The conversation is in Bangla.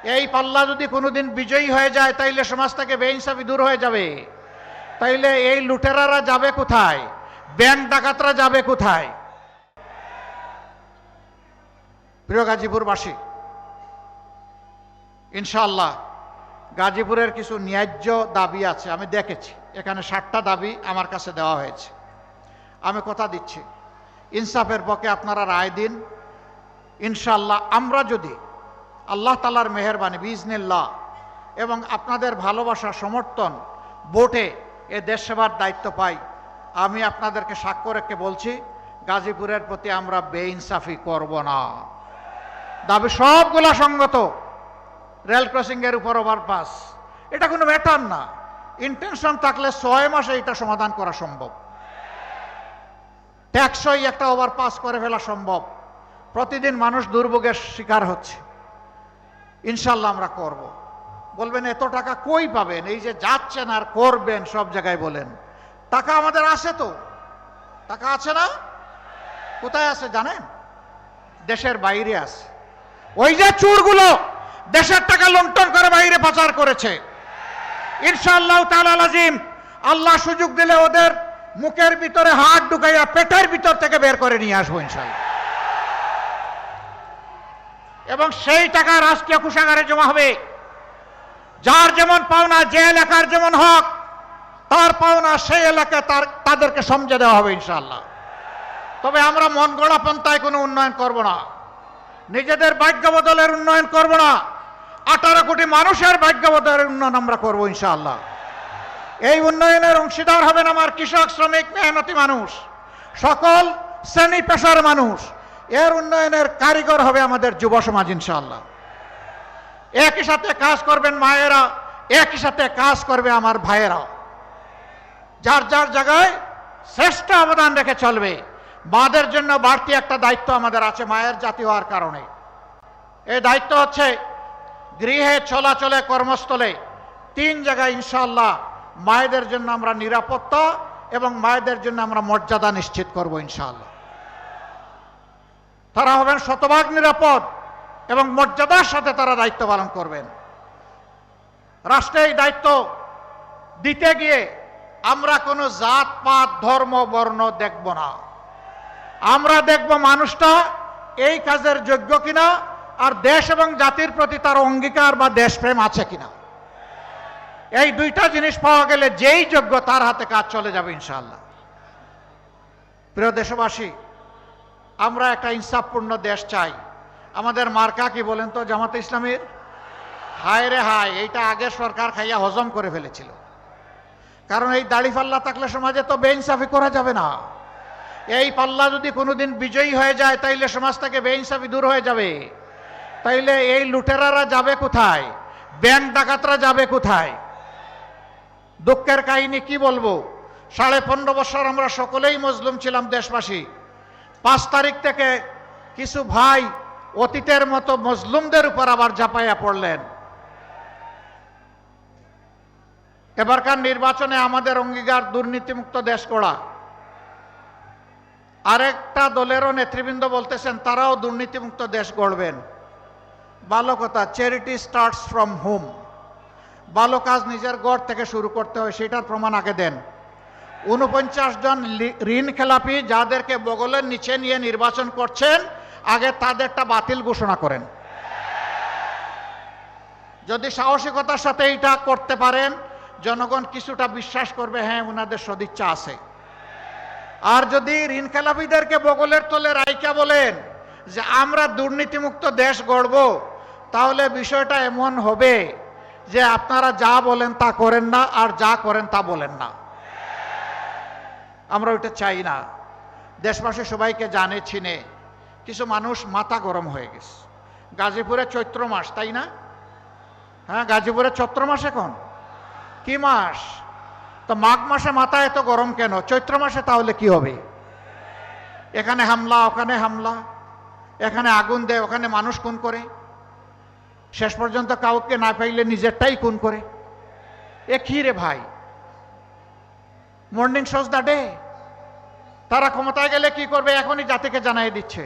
এই পাল্লা যদি কোনোদিন বিজয়ী হয়ে যায় তাইলে সমাজ থেকে বেইনসাফি দূর হয়ে যাবে। তাইলে এই লুটেরারা যাবে কোথায়? ব্যাংক ডাকাতরা যাবে কোথায়? প্রিয় গাজীপুরবাসী, ইনশাআল্লাহ গাজীপুরের কিছু ন্যায্য দাবি আছে। আমি দেখেছি এখানে 60টা দাবি আমার কাছে দেওয়া হয়েছে। আমি কথা দিচ্ছি, ইনসাফের পক্ষে আপনারা রায় দিন। ইনশাআল্লাহ আমরা যদি আল্লাহ তাআলার মেহেরবানি বিইজনিল্লাহ এবং আপনাদের ভালোবাসা সমর্থন ভোটে এ দেশ সেবার দায়িত্ব পাই, আমি আপনাদেরকে সাক্ষ্য রেখে বলছি গাজীপুরের প্রতি আমরা বেইনসাফি করব না। দাবি সবগুলা সঙ্গত। রেল ক্রসিংয়ের উপর ওভারপাস, এটা কোনো ম্যাটার না। ইন্টেনশন থাকলে 6 মাসে এটা সমাধান করা সম্ভব। ট্যাক্সই একটা ওভারপাস করে ফেলা সম্ভব। প্রতিদিন মানুষ দুর্ভোগের শিকার হচ্ছে। ইনশাল্লাহ আমরা করব। বলবেন এত টাকা কই পাবেন? এই যে যাচ্ছেন আর করবেন সব জায়গায় বলেন, টাকা আমাদের আছে তো। টাকা আছে না? কোথায় আছে জানেন? দেশের বাইরে আছে। ওই যে চোরগুলো দেশের টাকা লুণ্ঠন করে বাইরে পাচার করেছে। ইনশাআল্লাহ তাআলা আজিম, আল্লাহ সুযোগ দিলে ওদের মুখের ভিতরে হাত ঢুকাইয়া পেটের ভিতর থেকে বের করে নিয়ে আসবো ইনশাআল্লাহ। এবং সেই টাকা রাষ্ট্রীয় কোষাগারে জমা হবে। যার যেমন পাওনা, যে এলাকার যেমন হক তার পাওনা সেই এলাকায় তাদেরকে সমঝে দেওয়া হবে ইনশাআল্লাহ। তবে আমরা মন গড়া পন্থায় কোনো উন্নয়ন করব না, নিজেদের ভাগ্য বদলের উন্নয়ন করব না। 18 কোটি মানুষের ভাগ্য বদলের উন্নয়ন আমরা করব ইনশাআল্লাহ। এই উন্নয়নের অংশীদার হবেন আমার কৃষক, শ্রমিক, মেহনতি মানুষ, সকল শ্রেণী পেশার মানুষ। এর উন্নয়নের কারিগর হবে আমাদের যুব সমাজ ইনশাআল্লাহ। একই সাথে কাজ করবেন মায়েরা, একই সাথে কাজ করবে আমার ভাইয়েরা। যার যার জায়গায় শ্রেষ্ঠ অবদান রেখে চলবে। মাদের জন্য বাড়তি একটা দায়িত্ব আমাদের আছে মায়ের জাতি হওয়ার কারণে। এই দায়িত্ব হচ্ছে গৃহে, চলাচলে, কর্মস্থলে 3 জায়গায় ইনশাআল্লাহ মায়েদের জন্য আমরা নিরাপত্তা এবং মায়েদের জন্য আমরা মর্যাদা নিশ্চিত করব ইনশাআল্লাহ। তারা হবেন শতভাগ নিরাপদ এবং মর্যাদার সাথে তারা দায়িত্ব পালন করবেন। রাষ্ট্রে এই দায়িত্ব দিতে গিয়ে আমরা কোনো জাত পাত ধর্ম বর্ণ দেখব না। আমরা দেখব মানুষটা এই কাজের যোগ্য কিনা, আর দেশ এবং জাতির প্রতি তার অঙ্গীকার বা দেশপ্রেম আছে কিনা। এই 2টা জিনিস পাওয়া গেলে যেই যোগ্য তার হাতে কাজ চলে যাবে ইনশাআল্লাহ। প্রিয় দেশবাসী, আমরা একটা ইনসাফপূর্ণ দেশ চাই। আমাদের মার্কা কি বলেন তো? জামাতে ইসলামীর। হায় রে হায়, এইটা আগের সরকার খাইয়া হজম করে ফেলেছিল। কারণ এই দাড়ি পাল্লা থাকলে সমাজে তো বেইনসাফি করা যাবে না। এই পাল্লা যদি কোনোদিন বিজয়ী হয়ে যায় তাইলে সমাজ থেকে বেইনসাফি দূর হয়ে যাবে। তাইলে এই লুটেরারা যাবে কোথায়? ব্যাংক ডাকাতরা যাবে কোথায়? দুঃখের কাহিনী কি বলবো, 15.5 বছর আমরা সকলেই মজলুম ছিলাম দেশবাসী। 5 তারিখ থেকে কিছু ভাই অতীতের মতো মজলুমদের উপর আবার ঝাঁপাইয়া পড়লেন। এবারকার নির্বাচনে আমাদের অঙ্গীকার দুর্নীতিমুক্ত দেশ গড়া। আরেকটা দলেরও নেতৃবৃন্দ বলতেছেন তারাও দুর্নীতিমুক্ত দেশ গড়বেন। ভালো কথা, চ্যারিটি স্টার্টস ফ্রম হোম। ভালো কাজ নিজের ঘর থেকে শুরু করতে হয়, সেটার প্রমাণ আগে দেন। 49 জন ঋণ খেলাপি যাদেরকে বগলের নিচে নিয়ে নির্বাচন করছেন, আগে তাদেরটা বাতিল ঘোষণা করেন। যদি সাহসিকতার সাথে এটা করতে পারেন, জনগণ কিছুটা বিশ্বাস করবে হ্যাঁ ওনাদের সদিচ্ছা আছে। আর যদি ঋণ খেলাপিদেরকে বগলের তলে রাইকা বলেন যে আমরা দুর্নীতিমুক্ত দেশ গড়ব, তাহলে বিষয়টা এমন হবে যে আপনারা যা বলেন তা করেন না, আর যা করেন তা বলেন না। আমরা ওইটা চাই না। দেশবাসী সবাইকে জানে চিনে, কিছু মানুষ মাথা গরম হয়ে গেছে। গাজীপুরে চৈত্র মাস, তাই না? হ্যাঁ, গাজীপুরে চৈত্র মাস। এখন কি মাস? তো মাঘ মাসে মাথা এত গরম কেন? চৈত্র মাসে তাহলে কি হবে? এখানে হামলা, ওখানে হামলা, এখানে আগুন দেয়, ওখানে মানুষ খুন করে, শেষ পর্যন্ত কাউকে না পাইলে নিজেরটাই খুন করে। এ কি রে ভাই? Morning shows the day. তারা ক্ষমতায় গেলে কি করবে এখনই জাতিকে জানাই দিচ্ছে।